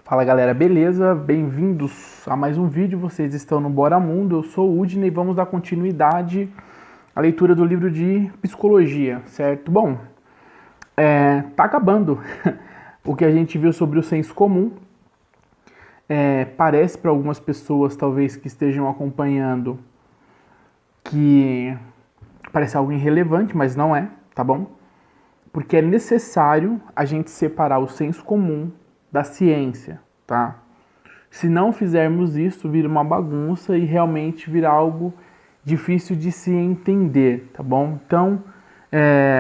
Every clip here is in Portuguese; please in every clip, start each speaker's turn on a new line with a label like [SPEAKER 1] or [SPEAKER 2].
[SPEAKER 1] Fala galera, beleza? Bem-vindos a mais um vídeo, vocês estão no Bora Mundo, eu sou o Udney e vamos dar continuidade à leitura do livro de Psicologia, certo? Bom, tá acabando o que a gente viu sobre o senso comum. Parece para algumas pessoas, talvez, que estejam acompanhando, que parece algo irrelevante, mas não é, tá bom? Porque é necessário a gente separar o senso comum da ciência, tá? Se não fizermos isso, vira uma bagunça e realmente vira algo difícil de se entender, tá bom? Então,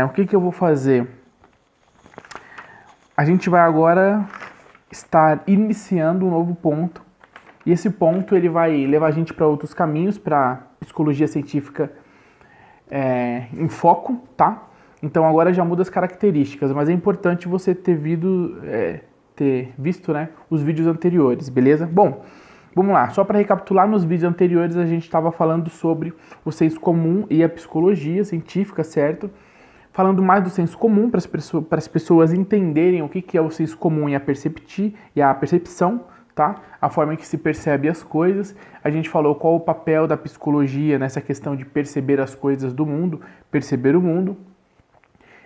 [SPEAKER 1] o que eu vou fazer? A gente vai agora estar iniciando um novo ponto, e esse ponto ele vai levar a gente para outros caminhos, para psicologia científica em foco, tá? Então agora já muda as características, mas é importante você ter visto, né, os vídeos anteriores, beleza? Bom, vamos lá. Só para recapitular, nos vídeos anteriores a gente estava falando sobre o senso comum e a psicologia científica, certo? Falando mais do senso comum para as pessoas entenderem o que é o senso comum e a percepção, tá? A forma em que se percebe as coisas. A gente falou qual o papel da psicologia nessa questão de perceber as coisas do mundo, perceber o mundo.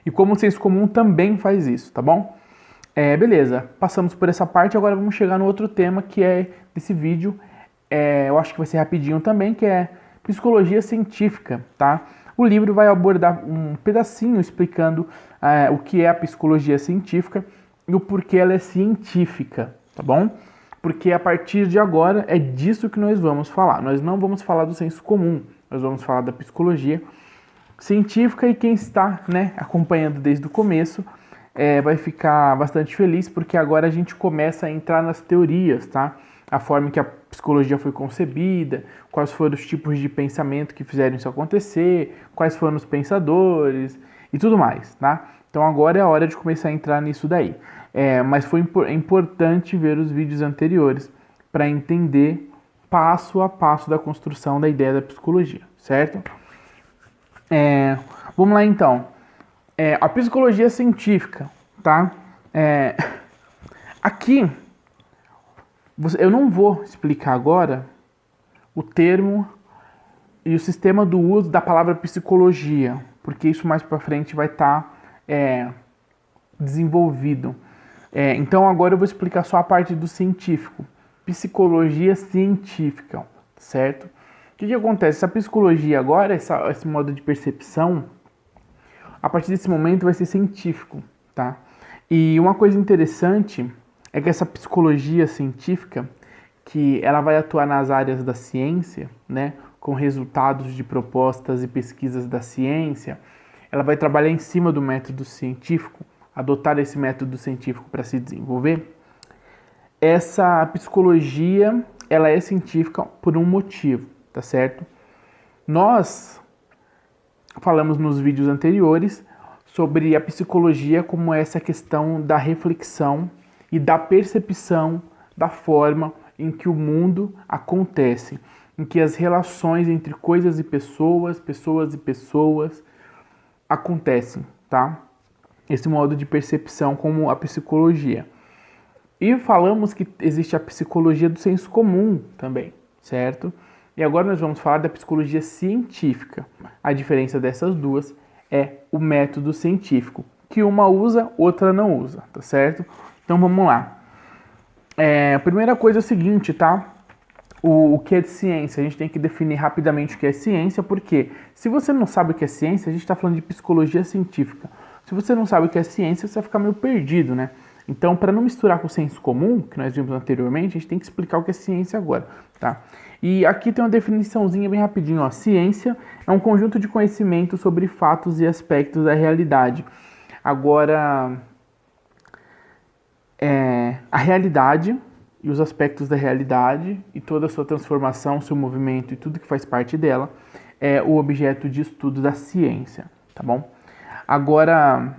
[SPEAKER 1] E como o senso comum também faz isso, tá bom? Beleza, passamos por essa parte, agora vamos chegar no outro tema que é desse vídeo. Eu acho que vai ser rapidinho também, que é psicologia científica, tá? O livro vai abordar um pedacinho explicando o que é a psicologia científica e o porquê ela é científica, tá bom? Porque a partir de agora é disso que nós vamos falar. Nós não vamos falar do senso comum, nós vamos falar da psicologia científica, e quem está, né, acompanhando desde o começo vai ficar bastante feliz, porque agora a gente começa a entrar nas teorias, tá? A forma que a psicologia foi concebida, quais foram os tipos de pensamento que fizeram isso acontecer, quais foram os pensadores e tudo mais, tá? Então agora é a hora de começar a entrar nisso daí. Mas foi importante ver os vídeos anteriores para entender passo a passo da construção da ideia da psicologia, certo? Vamos lá então. A psicologia científica, tá? Aqui, eu não vou explicar agora o termo e o sistema do uso da palavra psicologia, porque isso mais para frente vai estar desenvolvido. Então agora eu vou explicar só a parte do científico. Psicologia científica, certo? O que acontece? Essa psicologia agora, esse modo de percepção, a partir desse momento vai ser científico, tá? E uma coisa interessante é que essa psicologia científica, que ela vai atuar nas áreas da ciência, né, com resultados de propostas e pesquisas da ciência, ela vai trabalhar em cima do método científico, adotar esse método científico para se desenvolver. Essa psicologia, ela é científica por um motivo, tá certo? Nós falamos nos vídeos anteriores sobre a psicologia como essa questão da reflexão e da percepção da forma em que o mundo acontece, em que as relações entre coisas e pessoas, pessoas e pessoas acontecem, tá? Esse modo de percepção como a psicologia. E falamos que existe a psicologia do senso comum também, certo? E agora nós vamos falar da psicologia científica. A diferença dessas duas é o método científico, que uma usa, outra não usa, tá certo? Então vamos lá. A primeira coisa é o seguinte, tá? O que é de ciência? A gente tem que definir rapidamente o que é ciência, porque se você não sabe o que é ciência, a gente está falando de psicologia científica. Se você não sabe o que é ciência, você vai ficar meio perdido, né? Então, para não misturar com o senso comum, que nós vimos anteriormente, a gente tem que explicar o que é ciência agora, tá? E aqui tem uma definiçãozinha bem rapidinho, ó. Ciência é um conjunto de conhecimento sobre fatos e aspectos da realidade. Agora, a realidade e os aspectos da realidade e toda a sua transformação, seu movimento e tudo que faz parte dela é o objeto de estudo da ciência, tá bom? Agora,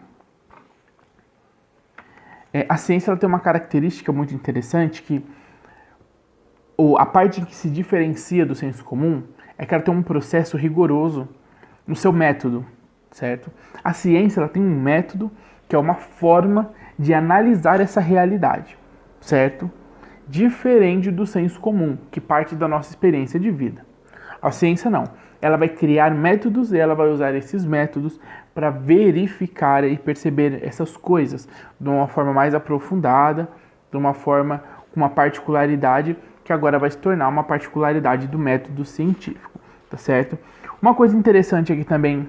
[SPEAKER 1] a ciência ela tem uma característica muito interessante, que a parte que se diferencia do senso comum é que ela tem um processo rigoroso no seu método, certo? A ciência ela tem um método que é uma forma de analisar essa realidade, certo? diferente do senso comum, que parte da nossa experiência de vida. A ciência não. Ela vai criar métodos e ela vai usar esses métodos para verificar e perceber essas coisas de uma forma mais aprofundada, de uma forma com uma particularidade que agora vai se tornar uma particularidade do método científico, tá certo? Uma coisa interessante aqui também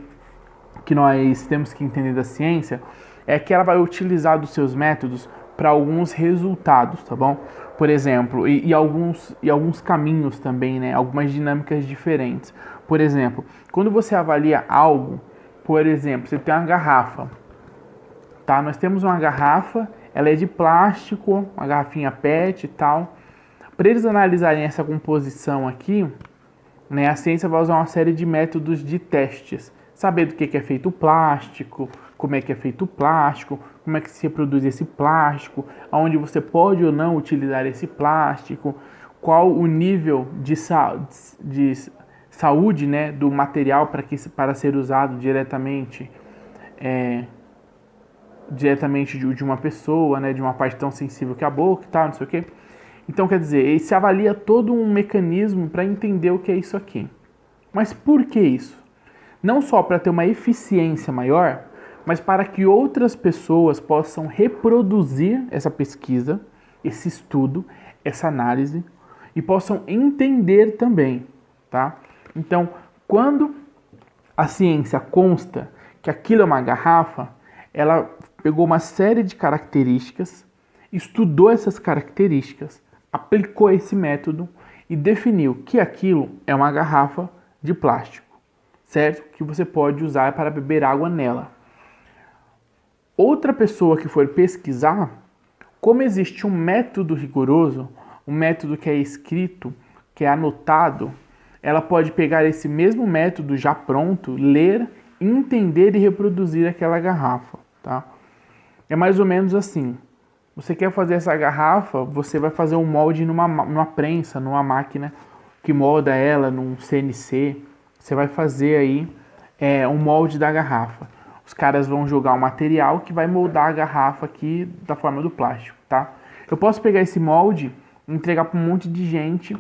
[SPEAKER 1] que nós temos que entender da ciência é que ela vai utilizar dos seus métodos para alguns resultados, tá bom? Por exemplo, e alguns caminhos também, né? Algumas dinâmicas diferentes. Por exemplo, quando você avalia algo, por exemplo, você tem uma garrafa, tá? Nós temos uma garrafa, ela é de plástico, uma garrafinha PET e tal. Para eles analisarem essa composição aqui, né, a ciência vai usar uma série de métodos de testes. Saber do que é feito o plástico, como é que é feito o plástico, como é que se reproduz esse plástico, aonde você pode ou não utilizar esse plástico, qual o nível de saúde, né, do material para ser usado diretamente de uma pessoa, né, de uma parte tão sensível que a boca e tal, não sei o quê. Então, quer dizer, se avalia todo um mecanismo para entender o que é isso aqui. Mas por que isso? Não só para ter uma eficiência maior, mas para que outras pessoas possam reproduzir essa pesquisa, esse estudo, essa análise e possam entender também, tá? Então, quando a ciência consta que aquilo é uma garrafa, ela pegou uma série de características, estudou essas características, aplicou esse método e definiu que aquilo é uma garrafa de plástico, certo? Que você pode usar para beber água nela. Outra pessoa que for pesquisar, como existe um método rigoroso, um método que é escrito, que é anotado, ela pode pegar esse mesmo método já pronto, ler, entender e reproduzir aquela garrafa, tá? É mais ou menos assim. Você quer fazer essa garrafa, você vai fazer um molde numa prensa, numa máquina que molda ela, num CNC. Você vai fazer aí um molde da garrafa. Os caras vão jogar um material que vai moldar a garrafa aqui da forma do plástico, tá? Eu posso pegar esse molde e entregar para um monte de gente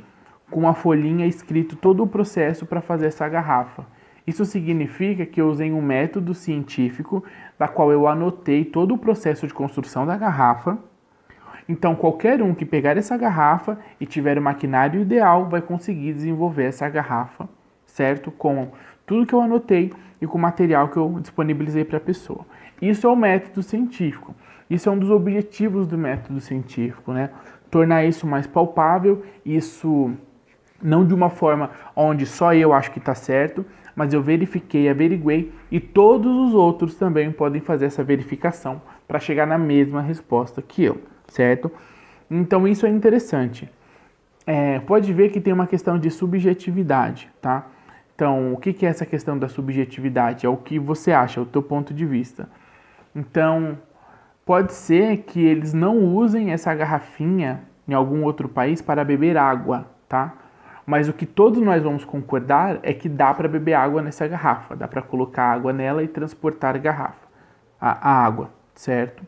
[SPEAKER 1] com uma folhinha escrito todo o processo para fazer essa garrafa. Isso significa que eu usei um método científico da qual eu anotei todo o processo de construção da garrafa. Então, qualquer um que pegar essa garrafa e tiver o maquinário ideal vai conseguir desenvolver essa garrafa, certo? Com tudo que eu anotei e com o material que eu disponibilizei para a pessoa. Isso é o método científico. Isso é um dos objetivos do método científico, né? Tornar isso mais palpável, isso não de uma forma onde só eu acho que está certo, mas eu verifiquei, averiguei e todos os outros também podem fazer essa verificação para chegar na mesma resposta que eu, certo? Então isso é interessante. Pode ver que tem uma questão de subjetividade, tá? Então, o que é essa questão da subjetividade? É o que você acha, é o teu ponto de vista. Então, pode ser que eles não usem essa garrafinha em algum outro país para beber água, tá? Mas o que todos nós vamos concordar é que dá para beber água nessa garrafa, dá para colocar água nela e transportar a água, certo?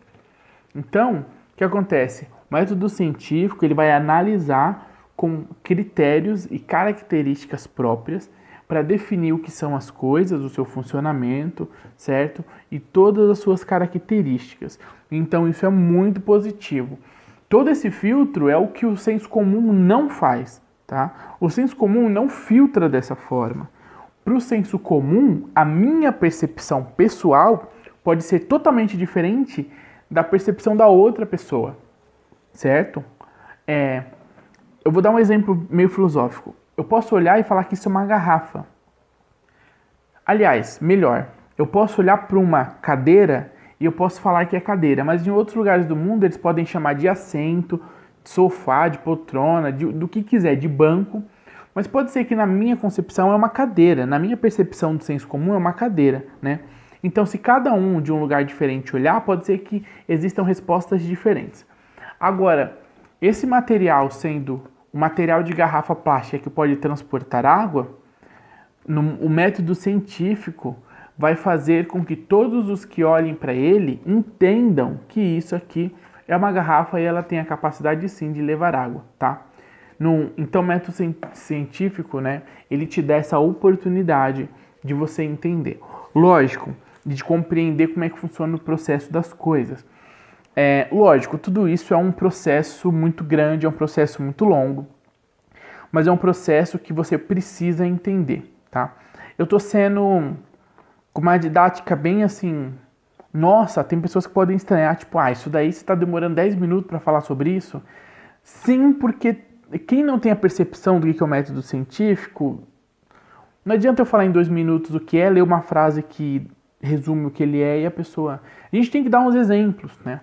[SPEAKER 1] Então, o que acontece? O método científico ele vai analisar com critérios e características próprias para definir o que são as coisas, o seu funcionamento, certo? E todas as suas características. Então, isso é muito positivo. Todo esse filtro é o que o senso comum não faz, tá? O senso comum não filtra dessa forma. Para o senso comum, a minha percepção pessoal pode ser totalmente diferente da percepção da outra pessoa, certo? Eu vou dar um exemplo meio filosófico. Eu posso olhar e falar que isso é uma garrafa. Aliás, melhor, eu posso olhar para uma cadeira e eu posso falar que é cadeira, mas em outros lugares do mundo eles podem chamar de assento, de sofá, de poltrona, do que quiser, de banco. Mas pode ser que na minha concepção é uma cadeira, na minha percepção do senso comum é uma cadeira, né? Então, se cada um de um lugar diferente olhar, pode ser que existam respostas diferentes. Agora, esse material sendo o material de garrafa plástica que pode transportar água, o método científico vai fazer com que todos os que olhem para ele entendam que isso aqui É uma garrafa e ela tem a capacidade sim de levar água, tá? Então, o método científico, né, ele te dá essa oportunidade de você entender. Lógico, de compreender como é que funciona o processo das coisas. Lógico, tudo isso é um processo muito grande, é um processo muito longo, mas é um processo que você precisa entender, tá? Eu tô sendo com uma didática bem assim... Nossa, tem pessoas que podem estranhar, tipo, isso daí você tá demorando 10 minutos para falar sobre isso? Sim, porque quem não tem a percepção do que é o método científico, não adianta eu falar em 2 minutos o que é, ler uma frase que resume o que ele é e a pessoa... A gente tem que dar uns exemplos, né?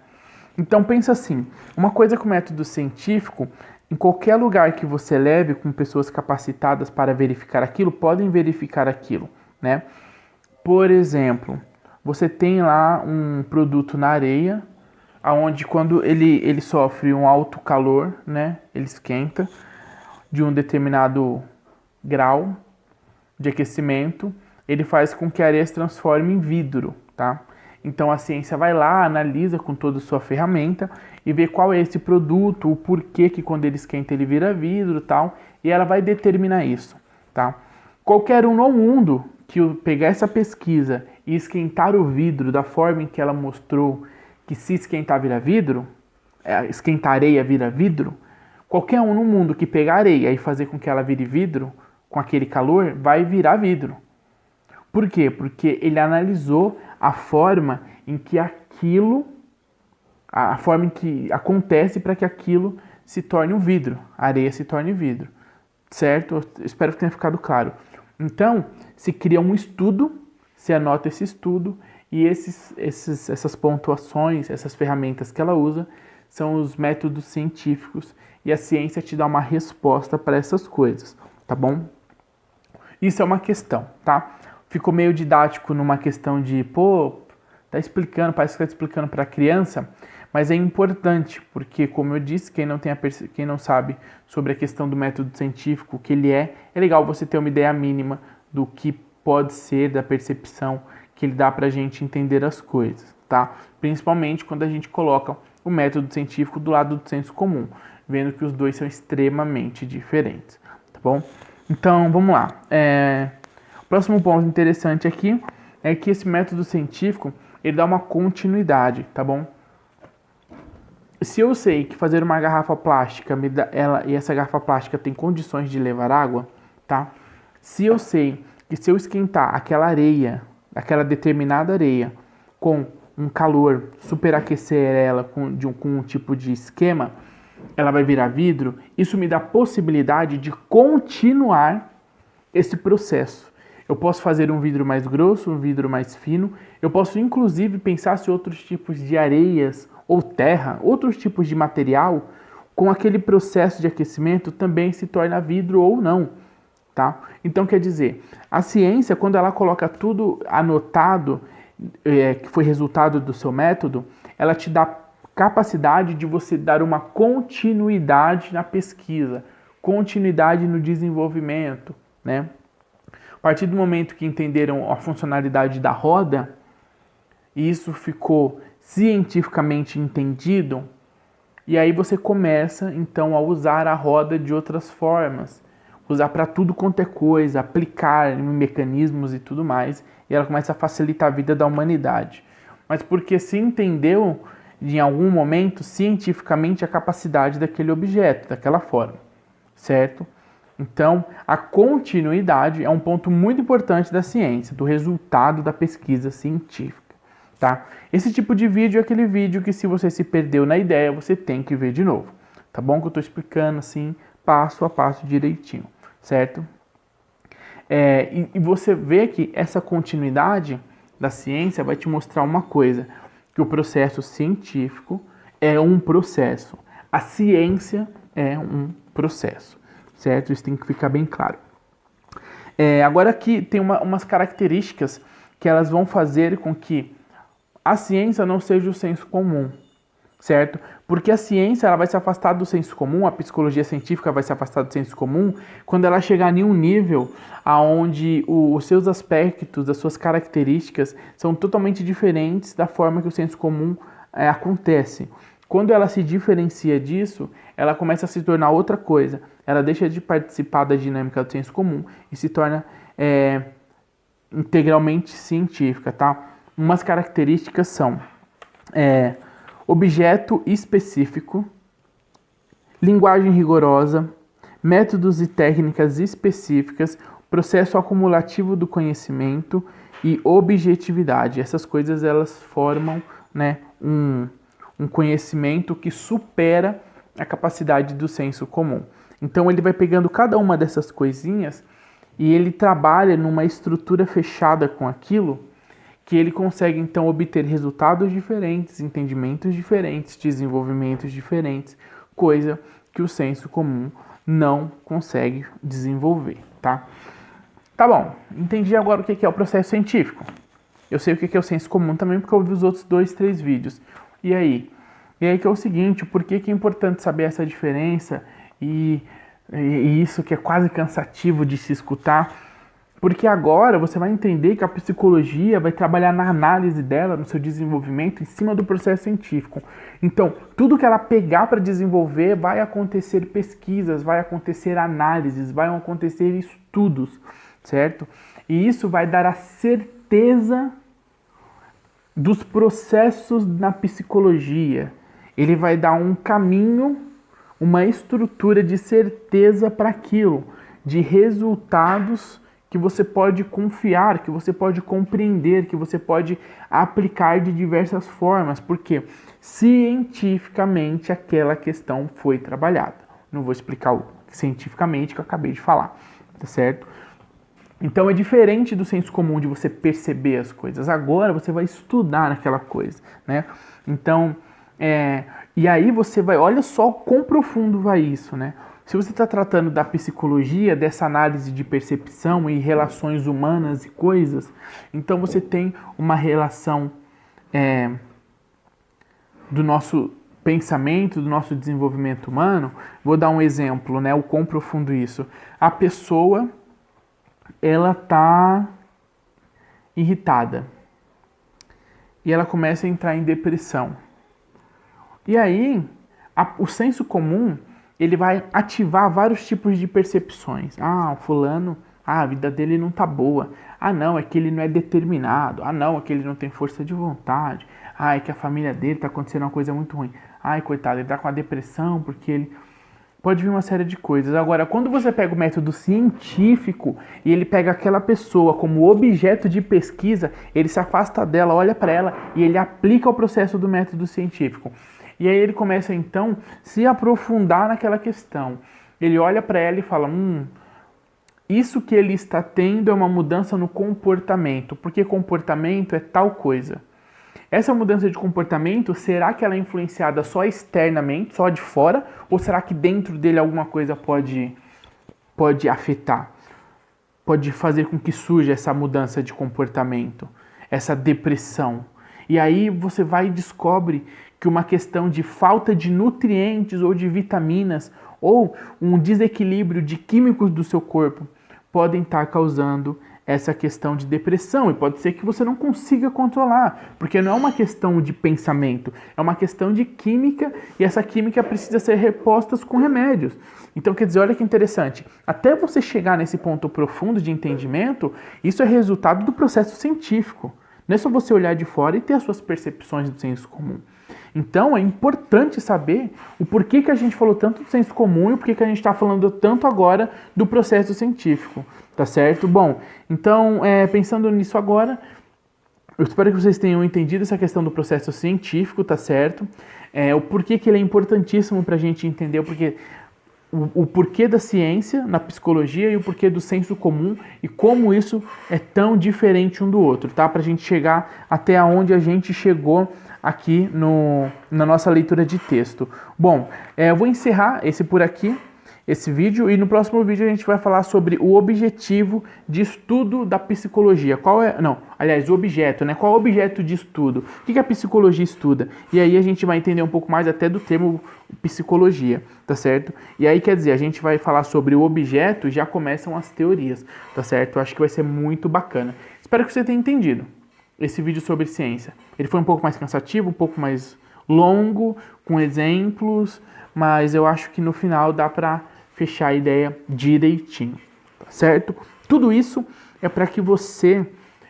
[SPEAKER 1] Então pensa assim, uma coisa com o método científico, em qualquer lugar que você leve com pessoas capacitadas para verificar aquilo, podem verificar aquilo, né? Por exemplo, você tem lá um produto na areia, aonde quando ele sofre um alto calor, né, ele esquenta de um determinado grau de aquecimento, ele faz com que a areia se transforme em vidro, tá? Então a ciência vai lá, analisa com toda a sua ferramenta e vê qual é esse produto, o porquê que quando ele esquenta ele vira vidro e tal, e ela vai determinar isso, tá? Qualquer um no mundo que pegar essa pesquisa e esquentar o vidro da forma em que ela mostrou que se esquentar vira vidro, esquentar areia vira vidro, qualquer um no mundo que pegar areia e fazer com que ela vire vidro, com aquele calor, vai virar vidro. Por quê? Porque ele analisou a forma em que aquilo, a forma em que acontece para que aquilo se torne um vidro, a areia se torne vidro, certo? Eu espero que tenha ficado claro. Então, se cria um estudo, se anota esse estudo, e essas pontuações, essas ferramentas que ela usa, são os métodos científicos, e a ciência te dá uma resposta para essas coisas, tá bom? Isso é uma questão, tá? Ficou meio didático numa questão de, tá explicando, parece que tá explicando para a criança, mas é importante, porque, como eu disse, quem não sabe sobre a questão do método científico, o que ele é legal você ter uma ideia mínima do que pode ser, da percepção que ele dá para a gente entender as coisas, tá? Principalmente quando a gente coloca o método científico do lado do senso comum, vendo que os dois são extremamente diferentes, tá bom? Então, vamos lá. O próximo ponto interessante aqui é que esse método científico, ele dá uma continuidade, tá bom? Se eu sei que fazer uma garrafa plástica, e essa garrafa plástica tem condições de levar água, tá? Se eu sei que se eu esquentar aquela areia, aquela determinada areia, com um calor, superaquecer ela com um tipo de esquema, ela vai virar vidro, isso me dá a possibilidade de continuar esse processo. Eu posso fazer um vidro mais grosso, um vidro mais fino, eu posso inclusive pensar se outros tipos de areias ou terra, outros tipos de material, com aquele processo de aquecimento também se torna vidro ou não, tá? Então quer dizer, a ciência, quando ela coloca tudo anotado, que foi resultado do seu método, ela te dá capacidade de você dar uma continuidade na pesquisa, continuidade no desenvolvimento, né? A partir do momento que entenderam a funcionalidade da roda, e isso ficou cientificamente entendido, e aí você começa então a usar a roda de outras formas, usar para tudo quanto é coisa, aplicar em mecanismos e tudo mais, e ela começa a facilitar a vida da humanidade. Mas porque se entendeu em algum momento cientificamente a capacidade daquele objeto, daquela forma, certo? Então, a continuidade é um ponto muito importante da ciência, do resultado da pesquisa científica, tá? Esse tipo de vídeo é aquele vídeo que, se você se perdeu na ideia, você tem que ver de novo, tá bom? Que eu estou explicando assim, passo a passo direitinho, certo? E você vê que essa continuidade da ciência vai te mostrar uma coisa, que o processo científico é um processo, a ciência é um processo, certo? Isso tem que ficar bem claro. Agora aqui tem umas características que elas vão fazer com que a ciência não seja o senso comum, certo? Porque a ciência ela vai se afastar do senso comum, a psicologia científica vai se afastar do senso comum quando ela chegar em um nível onde os seus aspectos, as suas características são totalmente diferentes da forma que o senso comum acontece. Quando ela se diferencia disso, ela começa a se tornar outra coisa. Ela deixa de participar da dinâmica do senso comum e se torna integralmente científica, tá? Umas características são objeto específico, linguagem rigorosa, métodos e técnicas específicas, processo acumulativo do conhecimento e objetividade. Essas coisas elas formam, né, um conhecimento que supera a capacidade do senso comum. Então ele vai pegando cada uma dessas coisinhas e ele trabalha numa estrutura fechada com aquilo, que ele consegue então obter resultados diferentes, entendimentos diferentes, desenvolvimentos diferentes, coisa que o senso comum não consegue desenvolver, tá? Tá bom, entendi agora o que é o processo científico. Eu sei o que é o senso comum também porque eu vi os outros 2, 3 vídeos. E aí? E aí que é o seguinte, por que é importante saber essa diferença e isso que é quase cansativo de se escutar? Porque agora você vai entender que a psicologia vai trabalhar na análise dela, no seu desenvolvimento, em cima do processo científico. Então, tudo que ela pegar para desenvolver, vai acontecer pesquisas, vai acontecer análises, vai acontecer estudos, certo? E isso vai dar a certeza dos processos na psicologia. Ele vai dar um caminho, uma estrutura de certeza para aquilo, de resultados que você pode confiar, que você pode compreender, que você pode aplicar de diversas formas, porque cientificamente aquela questão foi trabalhada. Não vou explicar o cientificamente que eu acabei de falar, tá certo? Então é diferente do senso comum de você perceber as coisas. Agora você vai estudar aquela coisa, né? Então, e aí você vai, olha só quão profundo vai isso, né? Se você está tratando da psicologia, dessa análise de percepção e relações humanas e coisas, então você tem uma relação do nosso pensamento, do nosso desenvolvimento humano. Vou dar um exemplo, né? O quão profundo isso. A pessoa, ela tá irritada e ela começa a entrar em depressão. E aí, o senso comum, ele vai ativar vários tipos de percepções. Ah, o fulano, a vida dele não tá boa. Ah, não, é que ele não é determinado. Ah, não, é que ele não tem força de vontade. Ah, é que a família dele tá acontecendo uma coisa muito ruim. Ai, coitado, ele tá com a depressão porque ele... Pode vir uma série de coisas. Agora, quando você pega o método científico e ele pega aquela pessoa como objeto de pesquisa, ele se afasta dela, olha para ela e ele aplica o processo do método científico. E aí ele começa, então, se aprofundar naquela questão. Ele olha para ela e fala, isso que ele está tendo é uma mudança no comportamento, porque comportamento é tal coisa. Essa mudança de comportamento, será que ela é influenciada só externamente, só de fora, ou será que dentro dele alguma coisa pode afetar? Pode fazer com que surja essa mudança de comportamento, essa depressão. E aí você vai e descobre que uma questão de falta de nutrientes ou de vitaminas ou um desequilíbrio de químicos do seu corpo podem estar causando essa questão de depressão, e pode ser que você não consiga controlar, porque não é uma questão de pensamento, é uma questão de química, e essa química precisa ser reposta com remédios. Então, quer dizer, olha que interessante, até você chegar nesse ponto profundo de entendimento, isso é resultado do processo científico. Não é só você olhar de fora e ter as suas percepções do senso comum. Então, é importante saber o porquê que a gente falou tanto do senso comum e o porquê que a gente está falando tanto agora do processo científico, tá certo? Bom, então, pensando nisso agora, eu espero que vocês tenham entendido essa questão do processo científico, tá certo? O porquê que ele é importantíssimo para a gente entender o porquê da ciência na psicologia e o porquê do senso comum e como isso é tão diferente um do outro, tá? Para a gente chegar até onde a gente chegou aqui na nossa leitura de texto. Bom, eu vou encerrar esse vídeo, e no próximo vídeo a gente vai falar sobre o objetivo de estudo da psicologia. O objeto, né? Qual é o objeto de estudo? O que a psicologia estuda? E aí a gente vai entender um pouco mais até do termo psicologia, tá certo? E aí, quer dizer, a gente vai falar sobre o objeto e já começam as teorias, tá certo? Eu acho que vai ser muito bacana. Espero que você tenha entendido esse vídeo sobre ciência. Ele foi um pouco mais cansativo, um pouco mais longo, com exemplos, mas eu acho que no final dá para fechar a ideia direitinho, tá certo? Tudo isso é para que você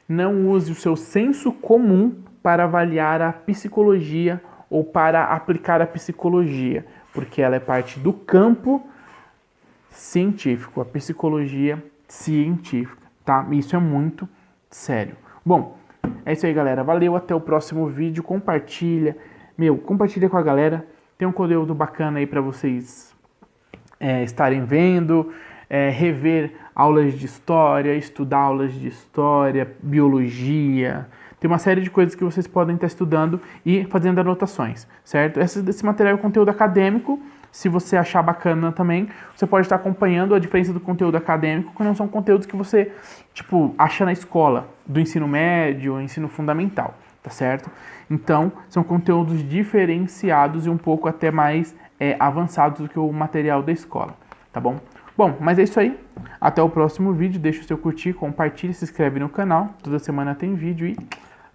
[SPEAKER 1] não use o seu senso comum para avaliar a psicologia ou para aplicar a psicologia, porque ela é parte do campo científico, a psicologia científica, tá? Isso é muito sério. Bom, é isso aí, galera. Valeu, até o próximo vídeo. Compartilha, compartilha com a galera. Tem um conteúdo bacana aí para vocês estarem vendo, rever aulas de história, estudar aulas de história, biologia. Tem uma série de coisas que vocês podem estar estudando e fazendo anotações, certo? Esse material é conteúdo acadêmico. Se você achar bacana também, você pode estar acompanhando a diferença do conteúdo acadêmico, que não são conteúdos que você, acha na escola, do ensino médio, ensino fundamental, tá certo? Então, são conteúdos diferenciados e um pouco até mais avançados do que o material da escola, tá bom? Bom, mas é isso aí. Até o próximo vídeo. Deixa o seu curtir, compartilhe, se inscreve no canal. Toda semana tem vídeo e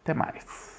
[SPEAKER 1] até mais.